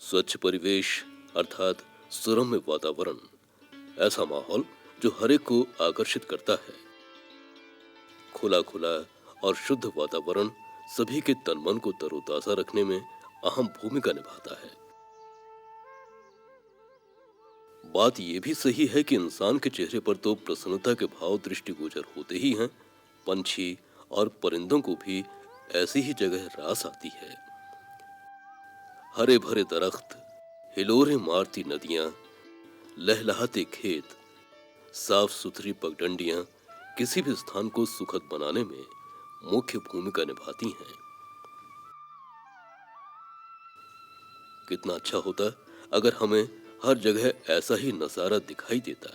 स्वच्छ परिवेश अर्थात सुरम्य वातावरण, ऐसा माहौल जो हर एक को आकर्षित करता है। खुला खुला और शुद्ध वातावरण सभी के तन मन को तरोताजा रखने में अहम भूमिका निभाता है। बात यह भी सही है कि इंसान के चेहरे पर तो प्रसन्नता के भाव दृष्टिगोचर होते ही हैं, पंछी और परिंदों को भी ऐसी ही जगह रास आती है। हरे भरे दरख्त, हिलोरे मारती नदियां, लहलहाते खेत, साफ सुथरी पगडंडियां किसी भी स्थान को सुखद बनाने में मुख्य भूमिका निभाती हैं। कितना अच्छा होता अगर हमें हर जगह ऐसा ही नजारा दिखाई देता।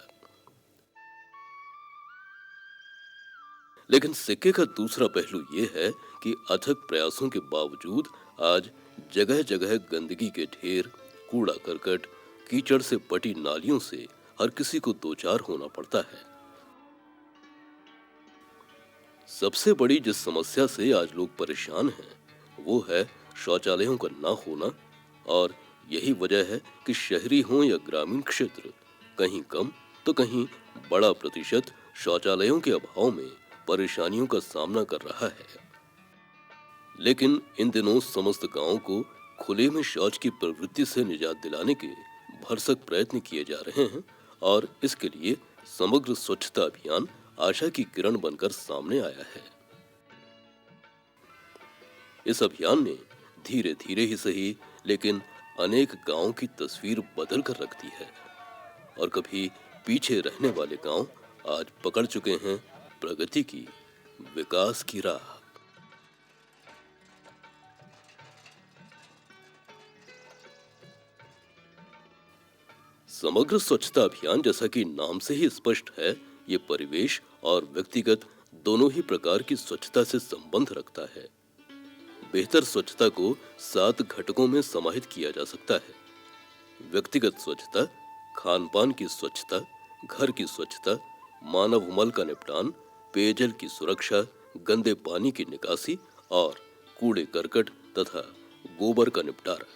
लेकिन सिक्के का दूसरा पहलू यह है कि अथक प्रयासों के बावजूद आज जगह जगह गंदगी के ढेर, कूड़ा करकट, कीचड़ से पटी नालियों से हर किसी को दो चार होना पड़ता है। सबसे बड़ी जिस समस्या से आज लोग परेशान हैं वो है शौचालयों का ना होना। और यही वजह है कि शहरी हो या ग्रामीण क्षेत्र, कहीं कम तो कहीं बड़ा प्रतिशत शौचालयों के अभाव में परेशानियों का सामना कर रहा है। लेकिन इन दिनों समस्त गांवों को खुले में शौच की प्रवृत्ति से निजात दिलाने के भरसक प्रयत्न किए जा रहे हैं और इसके लिए समग्र स्वच्छता अभियान आशा की किरण बनकर सामने आया है। इस अभियान ने धीरे धीरे ही सही लेकिन अनेक गांवों की तस्वीर बदल कर रख दी है और कभी पीछे रहने वाले गांव आज पकड़ चुके हैं प्रगति की, विकास की राह। समग्र स्वच्छता अभियान जैसा कि नाम से ही स्पष्ट है, ये परिवेश और व्यक्तिगत दोनों ही प्रकार की स्वच्छता से संबंध रखता है। बेहतर स्वच्छता को 7 घटकों में समाहित किया जा सकता है। व्यक्तिगत स्वच्छता, खान पान की स्वच्छता, घर की स्वच्छता, मानव मल का निपटान, पेयजल की सुरक्षा, गंदे पानी की निकासी और कूड़े करकट तथा गोबर का निपटारा।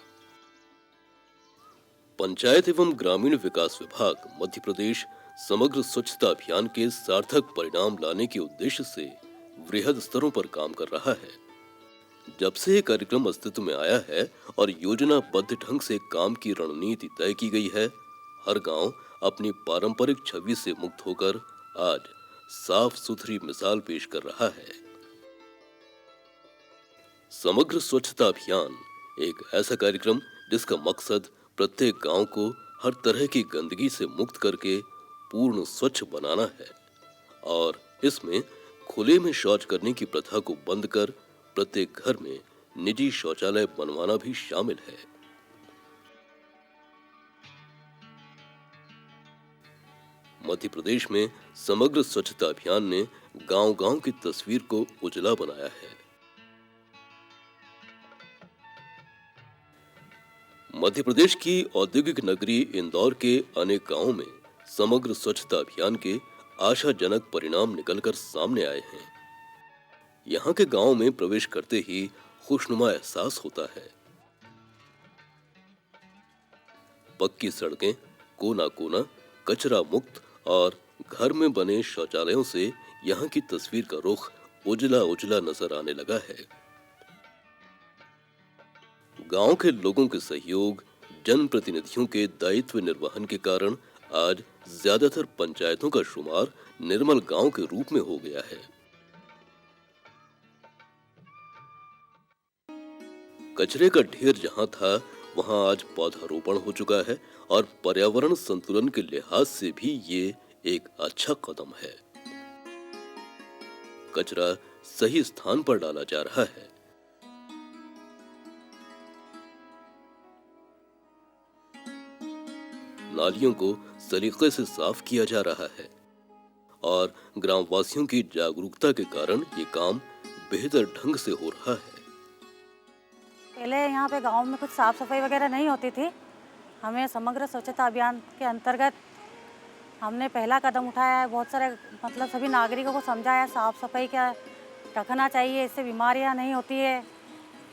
पंचायत एवं ग्रामीण विकास विभाग मध्य प्रदेश समग्र स्वच्छता अभियान के सार्थक परिणाम लाने के उद्देश्य से वृहद स्तरों पर काम कर रहा है। जब से ये कार्यक्रम अस्तित्व में आया है और योजनाबद्ध ढंग से काम की रणनीति तय की गई है, हर गांव अपनी पारंपरिक छवि से मुक्त होकर आज साफ सुथरी मिसाल पेश कर रहा है। समग्र स्वच्छता अभियान एक ऐसा कार्यक्रम जिसका मकसद प्रत्येक गांव को हर तरह की गंदगी से मुक्त करके पूर्ण स्वच्छ बनाना है और इसमें खुले में शौच करने की प्रथा को बंद कर प्रत्येक घर में निजी शौचालय बनवाना भी शामिल है। मध्य प्रदेश में समग्र स्वच्छता अभियान ने गांव-गांव की तस्वीर को उजला बनाया है। मध्य प्रदेश की औद्योगिक नगरी इंदौर के अनेक गांवों में समग्र स्वच्छता अभियान के आशाजनक परिणाम निकलकर सामने आए हैं। यहाँ के गांव में प्रवेश करते ही खुशनुमा एहसास होता है। पक्की सड़कें, कोना कोना कचरा मुक्त और घर में बने शौचालयों से यहाँ की तस्वीर का रुख उजला उजला नजर आने लगा है। गांव के लोगों के सहयोग, जनप्रतिनिधियों के दायित्व निर्वहन के कारण आज ज्यादातर पंचायतों का शुमार निर्मल गांव के रूप में हो गया है। कचरे का ढेर जहां था वहां आज पौधारोपण हो चुका है और पर्यावरण संतुलन के लिहाज से भी ये एक अच्छा कदम है। कचरा सही स्थान पर डाला जा रहा है। नालियों को सलीके से साफ किया जा रहा है और ग्रामवासियों की जागरूकता के कारण ये काम बेहतर ढंग से हो रहा है। पहले यहाँ पे गांव में कुछ साफ सफाई वगैरह नहीं होती थी। हमें समग्र स्वच्छता अभियान के अंतर्गत हमने पहला कदम उठाया है। बहुत सारे सभी नागरिकों को समझाया साफ सफाई क्या रखना चाहिए, इससे बीमारियाँ नहीं होती है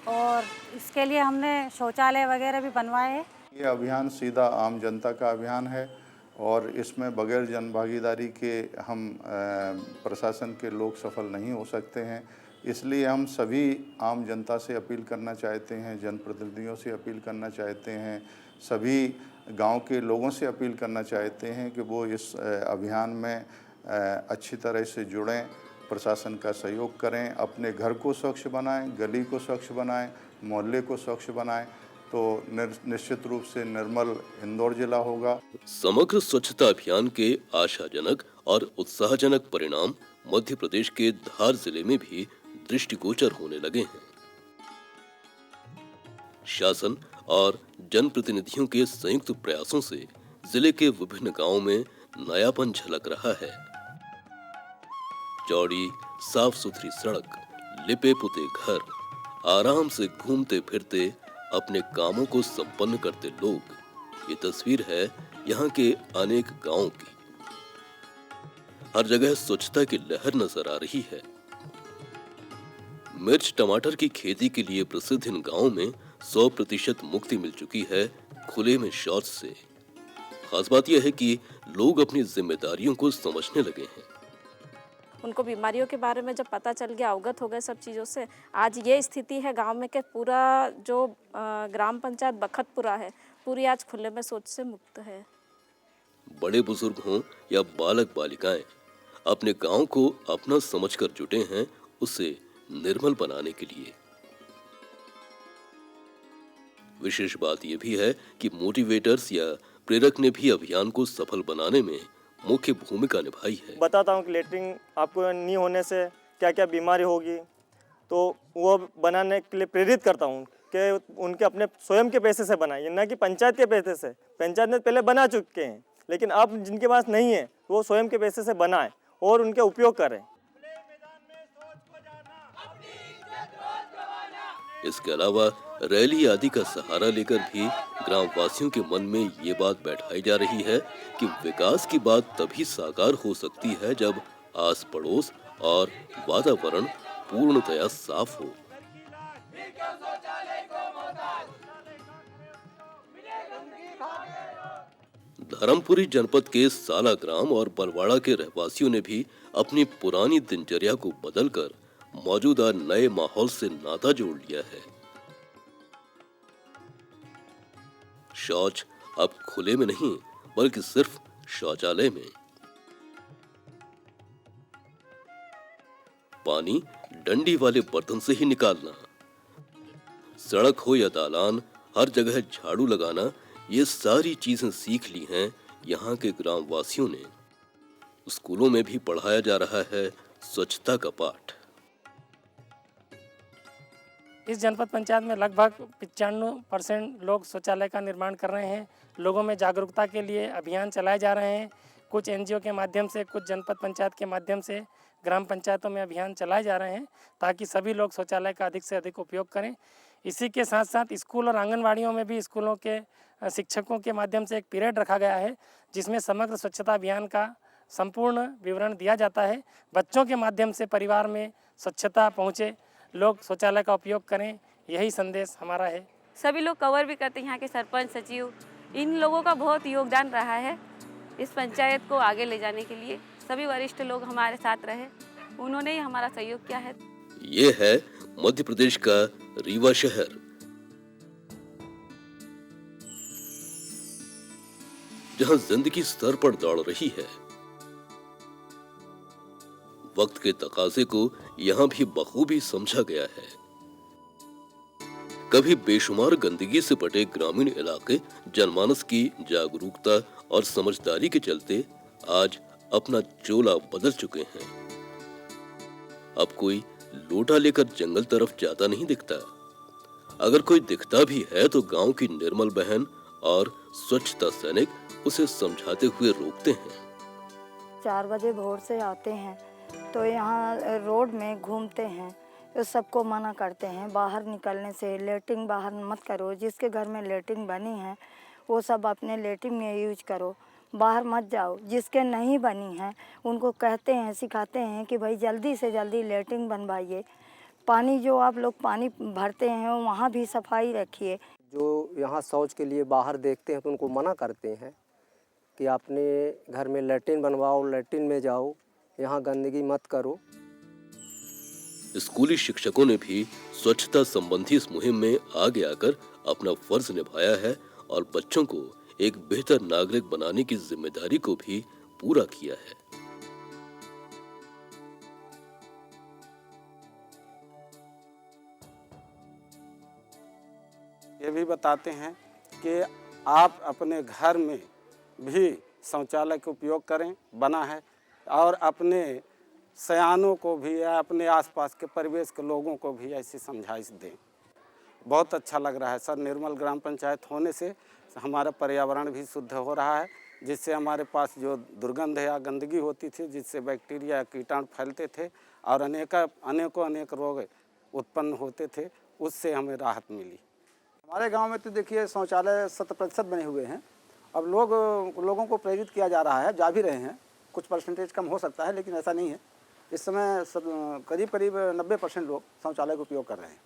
और इसके लिए हमने शौचालय वगैरह भी बनवाए हैं। ये अभियान सीधा आम जनता का अभियान है और इसमें बगैर जनभागीदारी के हम प्रशासन के लोग सफल नहीं हो सकते हैं। इसलिए हम सभी आम जनता से अपील करना चाहते हैं, जनप्रतिनिधियों से अपील करना चाहते हैं, सभी गांव के लोगों से अपील करना चाहते हैं कि वो इस अभियान में अच्छी तरह से जुड़ें, प्रशासन का सहयोग करें, अपने घर को स्वच्छ बनाएं, गली को स्वच्छ बनाएं, मोहल्ले को स्वच्छ बनाएं, तो निश्चित रूप से निर्मल इंदौर जिला होगा। समग्र स्वच्छता अभियान के आशाजनक और उत्साहजनक परिणाम मध्य प्रदेश के धार जिले में भी दृष्टिगोचर होने लगे हैं। शासन और जनप्रतिनिधियों के संयुक्त प्रयासों से जिले के विभिन्न गांवों में नयापन झलक रहा है। चौड़ी साफ सुथरी सड़क, लिपे पुते घर, आराम से घूमते फिरते अपने कामों को संपन्न करते लोग, ये तस्वीर है यहाँ के अनेक गांवों की। हर जगह स्वच्छता की लहर नजर आ रही है। मिर्च टमाटर की खेती के लिए प्रसिद्ध इन गांवों में 100% मुक्ति मिल चुकी है खुले में शौच से। खास बात यह है कि लोग अपनी जिम्मेदारियों को समझने लगे हैं। उनको बीमारियों के बारे में जब पता चल गया, अवगत हो गए सब चीज़ों से, आज ये स्थिति है गांव में कि पूरा जो ग्राम पंचायत बखतपुरा है पूरी आज खुले में शौच से मुक्त है। बड़े बुजुर्ग हों या बालक बालिकाएं अपने गांव को अपना समझकर जुटे हैं उसे निर्मल बनाने के लिए। विशेष बात यह भी है कि मोटिवेटर्स या प्रेरक ने भी अभियान को सफल बनाने में मुख्य भूमिका निभाई है। बताता हूँ कि लेटरिन आपको नहीं होने से क्या क्या बीमारी होगी, तो वो बनाने के लिए प्रेरित करता हूँ कि उनके अपने स्वयं के पैसे से बनाए, ना कि पंचायत के पैसे से। पंचायत ने पहले बना चुके हैं, लेकिन अब जिनके पास नहीं है वो स्वयं के पैसे से बनाए और उनके उपयोग करें। इसके अलावा रैली आदि का सहारा लेकर भी ग्रामवासियों के मन में ये बात बैठाई जा रही है कि विकास की बात तभी साकार हो सकती है जब आस पड़ोस और वातावरण पूर्णतया साफ हो। धर्मपुरी जनपद के साला ग्राम और बलवाड़ा के रहवासियों ने भी अपनी पुरानी दिनचर्या को बदलकर मौजूदा नए माहौल से नाता जोड़ लिया है। शौच अब खुले में नहीं बल्कि सिर्फ शौचालय में। पानी डंडी वाले बर्तन से ही निकालना, सड़क हो या दालान, हर जगह झाड़ू लगाना, ये सारी चीजें सीख ली हैं यहाँ के ग्रामवासियों ने। स्कूलों में भी पढ़ाया जा रहा है स्वच्छता का पाठ। इस जनपद पंचायत में लगभग 95% लोग शौचालय का निर्माण कर रहे हैं। लोगों में जागरूकता के लिए अभियान चलाए जा रहे हैं। कुछ एनजीओ के माध्यम से, कुछ जनपद पंचायत के माध्यम से ग्राम पंचायतों में अभियान चलाए जा रहे हैं ताकि सभी लोग शौचालय का अधिक से अधिक उपयोग करें। इसी के साथ साथ स्कूल और आंगनवाड़ियों में भी स्कूलों के शिक्षकों के माध्यम से एक पीरियड रखा गया है जिसमें समग्र स्वच्छता अभियान का संपूर्ण विवरण दिया जाता है। बच्चों के माध्यम से परिवार में स्वच्छता पहुँचे, लोग शौचालय का उपयोग करें, यही संदेश हमारा है। सभी लोग कवर भी करते हैं। यहाँ के सरपंच, सचिव, इन लोगों का बहुत योगदान रहा है इस पंचायत को आगे ले जाने के लिए। सभी वरिष्ठ लोग हमारे साथ रहे, उन्होंने ही हमारा सहयोग किया है। ये है मध्य प्रदेश का रीवा शहर, जहां जिंदगी स्तर पर दौड़ रही है। वक्त के तकाजे को यहां भी बखूबी समझा गया है। कभी बेशुमार गंदगी से पटे ग्रामीण इलाके जनमानस की जागरूकता और समझदारी के चलते आज अपना चोला बदल चुके हैं। अब कोई लोटा लेकर जंगल तरफ जाता नहीं दिखता। अगर कोई दिखता भी है तो गांव की निर्मल बहन और स्वच्छता सैनिक उसे समझाते हुए रोकते हैं। 4 बजे भोर से आते हैं तो यहाँ रोड में घूमते हैं, तो सबको मना करते हैं बाहर निकलने से। लेटरिन बाहर मत करो, जिसके घर में लेटरिन बनी है वो सब अपने लेटरिन में यूज करो, बाहर मत जाओ। जिसके नहीं बनी है उनको कहते हैं, सिखाते हैं कि भाई जल्दी से जल्दी लेटरिन बनवाइए। पानी जो आप लोग पानी भरते हैं वहाँ भी सफाई रखिए। जो यहाँ शौच के लिए बाहर देखते हैं तो उनको मना करते हैं कि अपने घर में लैट्रिन बनवाओ, लैट्रिन में जाओ, यहाँ गंदगी मत करो। स्कूली शिक्षकों ने भी स्वच्छता संबंधी इस मुहिम में आगे आकर अपना फर्ज निभाया है और बच्चों को एक बेहतर नागरिक बनाने की जिम्मेदारी को भी पूरा किया है। ये भी बताते हैं कि आप अपने घर में भी शौचालय का उपयोग करें, बना है, और अपने सयानों को भी या अपने आसपास के परिवेश के लोगों को भी ऐसी समझाइश दें। बहुत अच्छा लग रहा है सर। निर्मल ग्राम पंचायत होने से हमारा पर्यावरण भी शुद्ध हो रहा है, जिससे हमारे पास जो दुर्गंध या गंदगी होती थी, जिससे बैक्टीरिया कीटाणु फैलते थे और अनेक रोग उत्पन्न होते थे, उससे हमें राहत मिली। हमारे गांव में तो देखिए शौचालय 100% बने हुए हैं। अब लोगों को प्रेरित किया जा रहा है, जा भी रहे हैं। कुछ परसेंटेज कम हो सकता है, लेकिन ऐसा नहीं है। इस समय करीब 90% लोग शौचालय का उपयोग कर रहे हैं।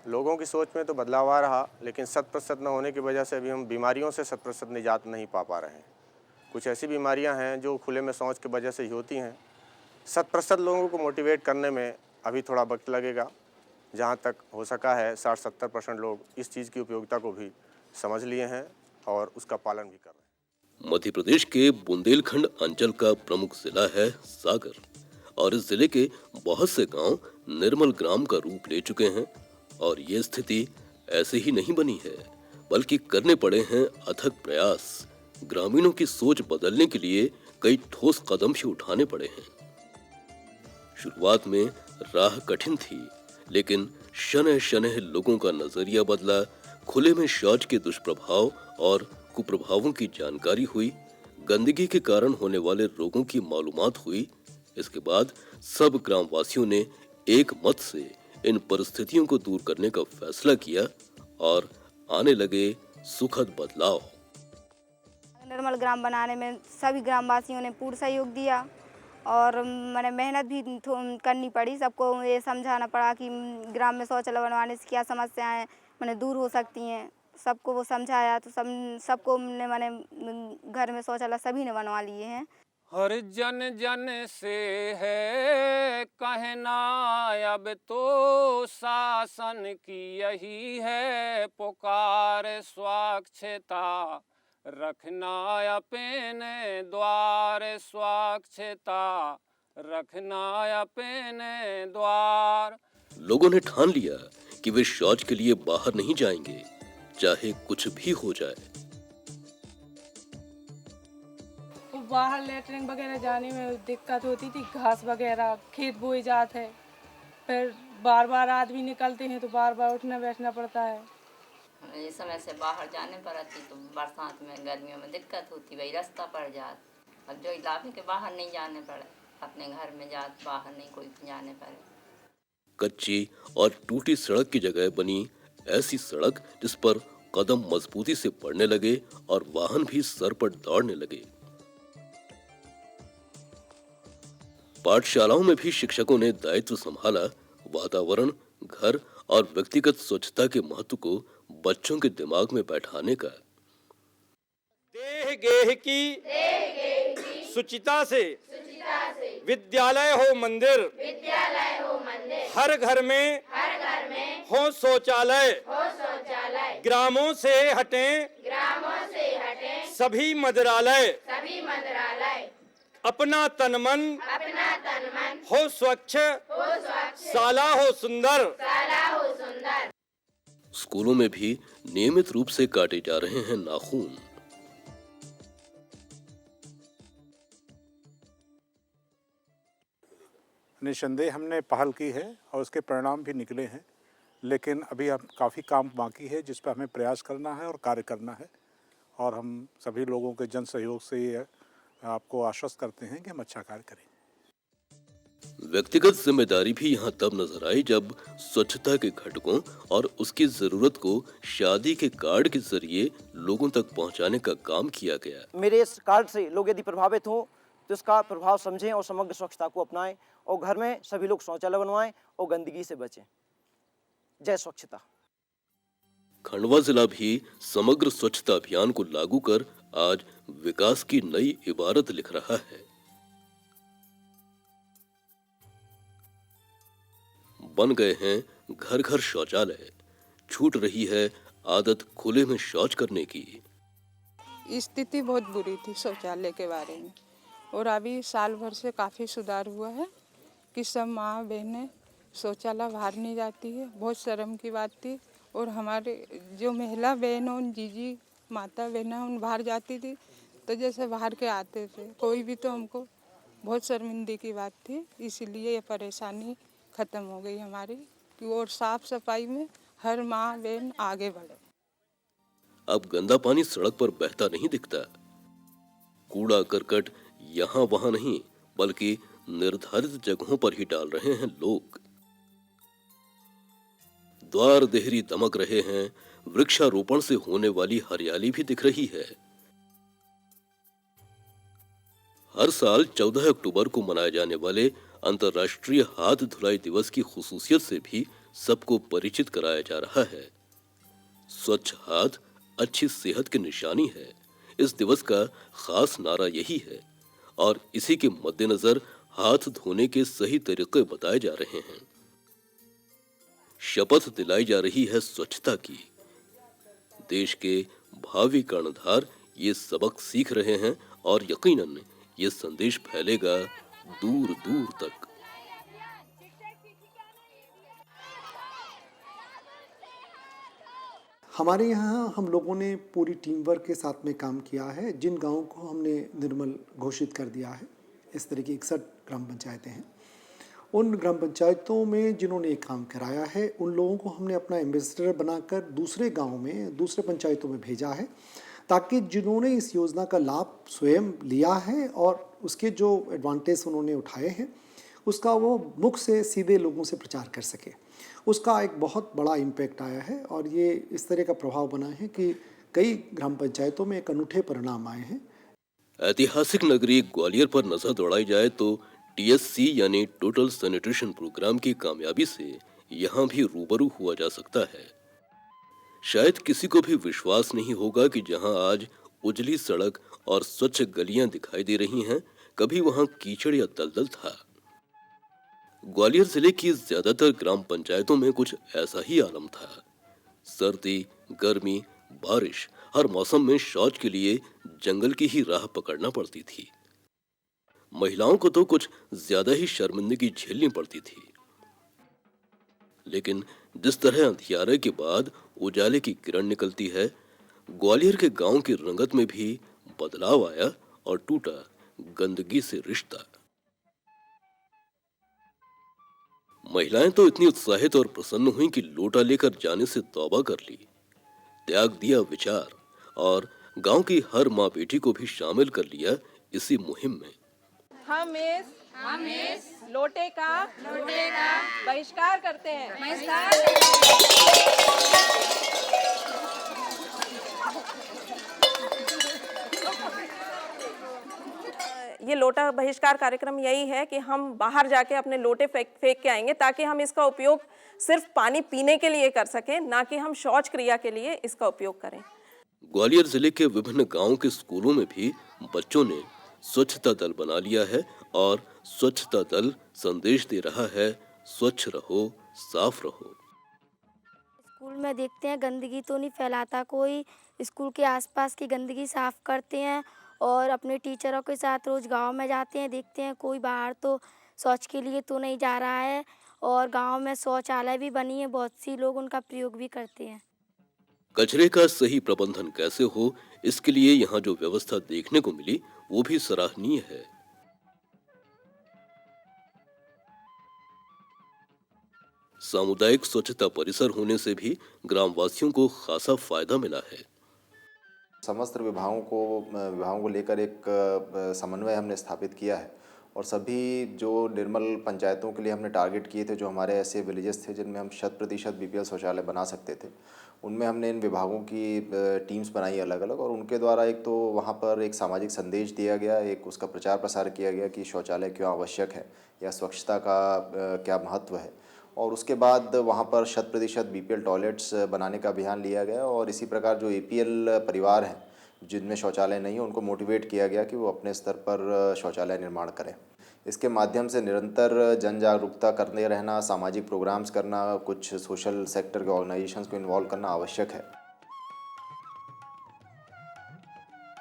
लोगों की सोच में तो बदलाव आ रहा, लेकिन 100% न होने की वजह से अभी हम बीमारियों से 100% निजात नहीं पा रहे हैं। कुछ ऐसी बीमारियां हैं जो खुले में शौच की वजह से ही होती हैं। 100% लोगों को मोटिवेट करने में अभी थोड़ा वक्त लगेगा। जहां तक हो सका है 60-70% लोग इस चीज़ की उपयोगिता को भी समझ लिए हैं और उसका पालन भी कर रहे हैं। मध्य प्रदेश के बुंदेलखंड अंचल का प्रमुख जिला है सागर और इस जिले के बहुत से गांव निर्मल ग्राम का रूप ले चुके हैं। और ये स्थिति ऐसे ही नहीं बनी है, बल्कि करने पड़े हैं अथक प्रयास। ग्रामीणों की सोच बदलने के लिए कई ठोस कदम भी उठाने पड़े हैं। शुरुआत में राह कठिन थी, लेकिन शनह शनह लोगों का नजरिया बदला। खुले में शौच के दुष्प्रभाव और कुप्रभावों की जानकारी हुई, गंदगी के कारण होने वाले रोगों की मालूमात हुई। इसके बाद सब ग्रामवासियों ने एक मत से इन परिस्थितियों को दूर करने का फैसला किया और आने लगे सुखद बदलाव। निर्मल ग्राम बनाने में सभी ग्रामवासियों ने पूर्ण सहयोग दिया और मैंने मेहनत भी करनी पड़ी। सबको ये समझाना पड़ा कि ग्राम में शौचालय बनवाने से क्या समस्याएं मैंने दूर हो सकती हैं। सबको वो समझाया तो सबको मैंने घर में शौचालय सभी ने बनवा लिए हैं। हर जन जन से है कहना, अब तो शासन की यही है पुकार। स्वच्छता रखना अपने द्वार, स्वच्छता रखना अपने द्वार। लोगों ने ठान लिया कि वे शौच के लिए बाहर नहीं जाएंगे, चाहे कुछ भी हो जाए। तो बाहर लेटरिन वगैरह जाने में दिक्कत होती थी, घास वगैरह खेत बोए जाते हैं, फिर बार बार आदमी निकलते हैं तो बार बार उठना बैठना पड़ता है। इस समय से बाहर जाने पर आती तो बरसात में गर्मियों में दिक्कत होती, वही रास्ता पड़ जात। अब जो इलाके के बाहर नहीं जाने पड़े, अपने घर में जात, बाहर नहीं कोई जाने पड़े। कच्ची और टूटी सड़क की जगह बनी ऐसी सड़क जिस पर कदम मजबूती से पड़ने लगे और वाहन भी सर पर दौड़ने लगे। पाठशालाओं में भी शिक्षकों ने दायित्व संभाला। वातावरण, घर और व्यक्तिगत स्वच्छता के महत्व को बच्चों के दिमाग में बैठाने का। देह गेह की शुचिता से विद्यालय हो मंदिर, हर घर में हो शौचालय। ग्रामों से हटें सभी मंदिरालय, अपना तन मन हो स्वच्छ, शाला हो सुंदर। स्कूलों में भी नियमित रूप से काटे जा रहे हैं नाखून। निसंदेह हमने पहल की है और उसके परिणाम भी निकले हैं, लेकिन अभी हम काफ़ी काम बाकी है जिस पर हमें प्रयास करना है और कार्य करना है। और हम सभी लोगों के जन सहयोग से ये आपको आश्वस्त करते हैं कि हम अच्छा कार्य करें। व्यक्तिगत जिम्मेदारी भी यहाँ तब नजर आई जब स्वच्छता के घटकों और उसकी जरूरत को शादी के कार्ड के जरिए लोगों तक पहुँचाने का काम किया गया। मेरे इस कार्ड से लोग यदि प्रभावित हो तो इसका प्रभाव समझें और समग्र स्वच्छता को अपनाएं और घर में सभी लोग शौचालय बनवाएं और गंदगी से बचें। जय स्वच्छता। खंडवा जिला भी समग्र स्वच्छता अभियान को लागू कर आज विकास की नई इबारत लिख रहा है। बन गए हैं घर घर शौचालय, छूट रही है आदत खुले में शौच करने की। स्थिति बहुत बुरी थी शौचालय के बारे में, और अभी साल भर से काफ़ी सुधार हुआ है कि सब माँ बहनें शौचालय बाहर नहीं जाती है। बहुत शर्म की बात थी, और हमारे जो महिला बहनों, जीजी माता बहना उन बाहर जाती थी तो जैसे बाहर के आते थे कोई भी, तो हमको बहुत शर्मिंदगी की बात थी। इसलिए ये परेशानी ख़त्म हो गई हमारी कि और साफ सफाई में हर माँ बहन आगे बढ़े। अब गंदा पानी सड़क पर बहता नहीं दिखता। कूड़ा करकट यहाँ वहां नहीं बल्कि निर्धारित जगहों पर ही डाल रहे हैं लोग। द्वार देहरी दमक रहे हैं, वृक्षारोपण से होने वाली हरियाली भी दिख रही है। हर साल 14 अक्टूबर को मनाए जाने वाले अंतर्राष्ट्रीय हाथ धुलाई दिवस की खुसूसियत से भी सबको परिचित कराया जा रहा है। स्वच्छ हाथ अच्छी सेहत की निशानी है, इस दिवस का खास नारा यही है, और इसी के मद्देनजर हाथ धोने के सही तरीके बताए जा रहे हैं। शपथ दिलाई जा रही है स्वच्छता की। देश के भावी कर्णधार ये सबक सीख रहे हैं और यकीनन ये संदेश फैलेगा दूर दूर तक। हमारे यहाँ हम लोगों ने पूरी टीम वर्क के साथ में काम किया है। जिन गांवों को हमने निर्मल घोषित कर दिया है, इस तरह की 61 ग्राम पंचायतें हैं, उन ग्राम पंचायतों में जिन्होंने एक काम कराया है उन लोगों को हमने अपना एम्बेसडर बनाकर दूसरे गाँव में, दूसरे पंचायतों में भेजा है, ताकि जिन्होंने इस योजना का लाभ स्वयं लिया है और उसके जो एडवांटेज उन्होंने उठाए हैं उसका वो मुख से सीधे लोगों से प्रचार कर सके। उसका एक बहुत बड़ा इम्पैक्ट आया है और ये इस तरह का प्रभाव बना है कि कई ग्राम पंचायतों में एक अनूठे परिणाम आए हैं। ऐतिहासिक नगरी ग्वालियर पर नजर दौड़ाई जाए तो TSC यानी टोटल सैनिटेशन प्रोग्राम की कामयाबी से यहाँ भी रूबरू हुआ जा सकता है। शायद किसी को भी विश्वास नहीं होगा कि जहां आज उजली सड़क और स्वच्छ गलियां दिखाई दे रही हैं, कभी वहां कीचड़ या दलदल था। ग्वालियर जिले की ज्यादातर ग्राम पंचायतों में कुछ ऐसा ही आलम था। सर्दी, गर्मी, बारिश, हर मौसम में शौच के लिए जंगल की ही राह पकड़ना पड़ती थी। महिलाओं को तो कुछ ज्यादा ही शर्मिंदगी झेलनी पड़ती थी। लेकिन जिस तरह अंधियारे के बाद उजाले की किरण निकलती है, ग्वालियर के गांव की रंगत में भी बदलाव आया और टूटा गंदगी से रिश्ता। महिलाएं तो इतनी उत्साहित और प्रसन्न हुई कि लोटा लेकर जाने से तौबा कर ली, त्याग दिया विचार और गांव की हर माँ बेटी को भी शामिल कर लिया इसी मुहिम में। हम इस लोटे का बहिष्कार करते हैं। ये लोटा बहिष्कार कार्यक्रम यही है कि हम बाहर जाके अपने लोटे फेंक के आएंगे, ताकि हम इसका उपयोग सिर्फ पानी पीने के लिए कर सकें, ना कि हम शौच क्रिया के लिए इसका उपयोग करें। ग्वालियर जिले के विभिन्न गांवों के स्कूलों में भी बच्चों ने स्वच्छता दल बना लिया है और स्वच्छता दल संदेश दे रहा है, स्वच्छ रहो, साफ रहो। स्कूल में देखते हैं गंदगी तो नहीं फैलाता कोई, स्कूल के आसपास की गंदगी साफ करते हैं और अपने टीचरों के साथ रोज़ गांव में जाते हैं, देखते हैं कोई बाहर तो शौच के लिए तो नहीं जा रहा है, और गांव में शौचालय भी बनी है, बहुत सी लोग उनका प्रयोग भी करते हैं। कचरे का सही प्रबंधन कैसे हो, इसके लिए यहाँ जो व्यवस्था देखने को मिली वो भी सराहनीय है। सामुदायिक स्वच्छता परिसर होने से भी ग्रामवासियों को खासा फायदा मिला है। समस्त विभागों को लेकर एक समन्वय हमने स्थापित किया है और सभी जो निर्मल पंचायतों के लिए हमने टारगेट किए थे, जो हमारे ऐसे विलेजेस थे जिनमें हम 100% BPL शौचालय बना सकते थे, उनमें हमने इन विभागों की टीम्स बनाई अलग अलग, और उनके द्वारा एक तो वहाँ पर एक सामाजिक संदेश दिया गया, एक उसका प्रचार प्रसार किया गया कि शौचालय क्यों आवश्यक है या स्वच्छता का क्या महत्व है, और उसके बाद वहाँ पर 100% बीपीएल टॉयलेट्स बनाने का अभियान लिया गया और इसी प्रकार जो एपीएल परिवार हैं जिनमें शौचालय नहीं है उनको मोटिवेट किया गया कि वो अपने स्तर पर शौचालय निर्माण करें। इसके माध्यम से निरंतर जन जागरूकता करते रहना, सामाजिक प्रोग्राम्स करना, कुछ सोशल सेक्टर के ऑर्गेनाइजेशंस को इन्वॉल्व करना आवश्यक है।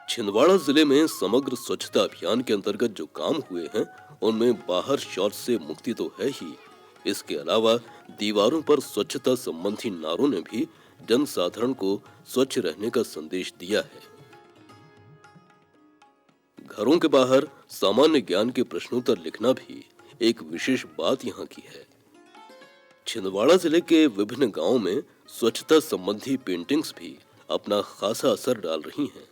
छिंदवाड़ा जिले में समग्र स्वच्छता अभियान के अंतर्गत जो काम हुए हैं उनमें बाहर शौच से मुक्ति तो है ही, इसके अलावा दीवारों पर स्वच्छता संबंधी नारों ने भी जनसाधारण को स्वच्छ रहने का संदेश दिया है। घरों के बाहर सामान्य ज्ञान के प्रश्नोत्तर लिखना भी एक विशेष बात यहाँ की है। छिंदवाड़ा जिले के विभिन्न गांवों में स्वच्छता संबंधी पेंटिंग्स भी अपना खासा असर डाल रही हैं।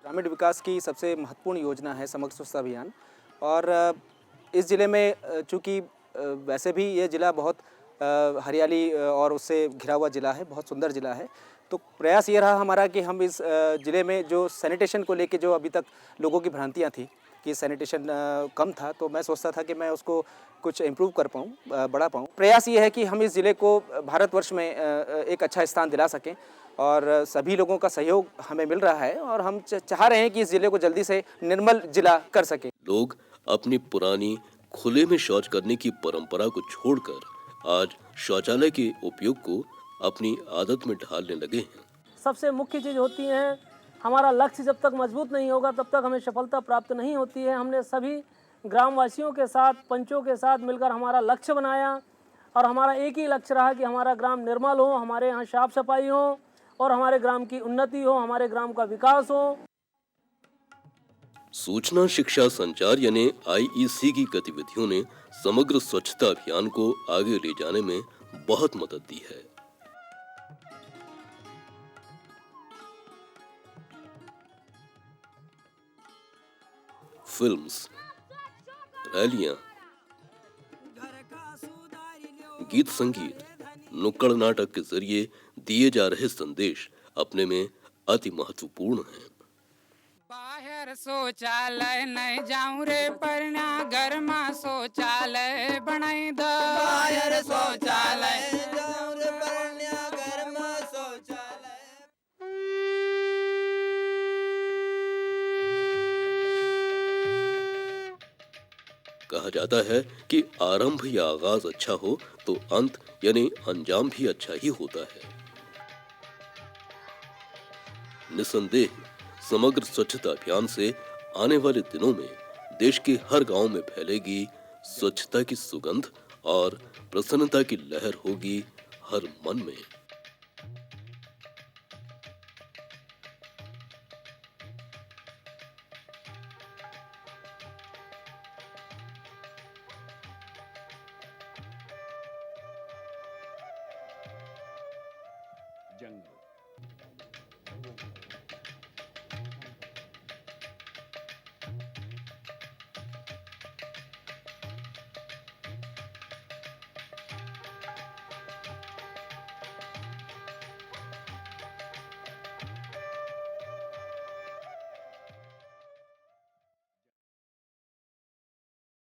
ग्रामीण विकास की सबसे महत्वपूर्ण योजना है समग्र स्वच्छता अभियान और इस ज़िले में चूँकि वैसे भी ये ज़िला बहुत हरियाली और उससे घिरा हुआ ज़िला है, बहुत सुंदर ज़िला है, तो प्रयास ये रहा हमारा कि हम इस ज़िले में जो सैनिटेशन को लेके जो अभी तक लोगों की भ्रांतियाँ थी कि सैनिटेशन कम था, तो मैं सोचता था कि मैं उसको कुछ इम्प्रूव कर पाऊँ, बढ़ा पाऊँ। प्रयास ये है कि हम इस ज़िले को भारतवर्ष में एक अच्छा स्थान दिला सकें और सभी लोगों का सहयोग हमें मिल रहा है और हम चाह रहे हैं कि इस ज़िले को जल्दी से निर्मल ज़िला कर सकें। लोग अपनी पुरानी खुले में शौच करने की परंपरा को छोड़कर आज शौचालय के उपयोग को अपनी आदत में ढालने लगे हैं। सबसे मुख्य चीज़ होती है, हमारा लक्ष्य जब तक मजबूत नहीं होगा तब तक हमें सफलता प्राप्त नहीं होती है। हमने सभी ग्रामवासियों के साथ, पंचों के साथ मिलकर हमारा लक्ष्य बनाया और हमारा एक ही लक्ष्य रहा कि हमारा ग्राम निर्मल हो, हमारे यहाँ साफ सफाई हो और हमारे ग्राम की उन्नति हो, हमारे ग्राम का विकास हो। सूचना शिक्षा संचार यानी आईईसी की गतिविधियों ने समग्र स्वच्छता अभियान को आगे ले जाने में बहुत मदद दी है। फिल्म्स, रैलियां, गीत संगीत, नुक्कड़ नाटक के जरिए दिए जा रहे संदेश अपने में अति महत्वपूर्ण हैं। बाहर शौचालय नहीं जाऊं रे परना, घर में शौचालय बनाई दो। बाहर शौचालय जाऊं रे परना, घर में शौचालय। कहा जाता है कि आरंभ या आगाज अच्छा हो तो अंत यानी अंजाम भी अच्छा ही होता है। निसंदेह समग्र स्वच्छता अभियान से आने वाले दिनों में देश के हर गांव में फैलेगी स्वच्छता की सुगंध और प्रसन्नता की लहर होगी हर मन में। जंगल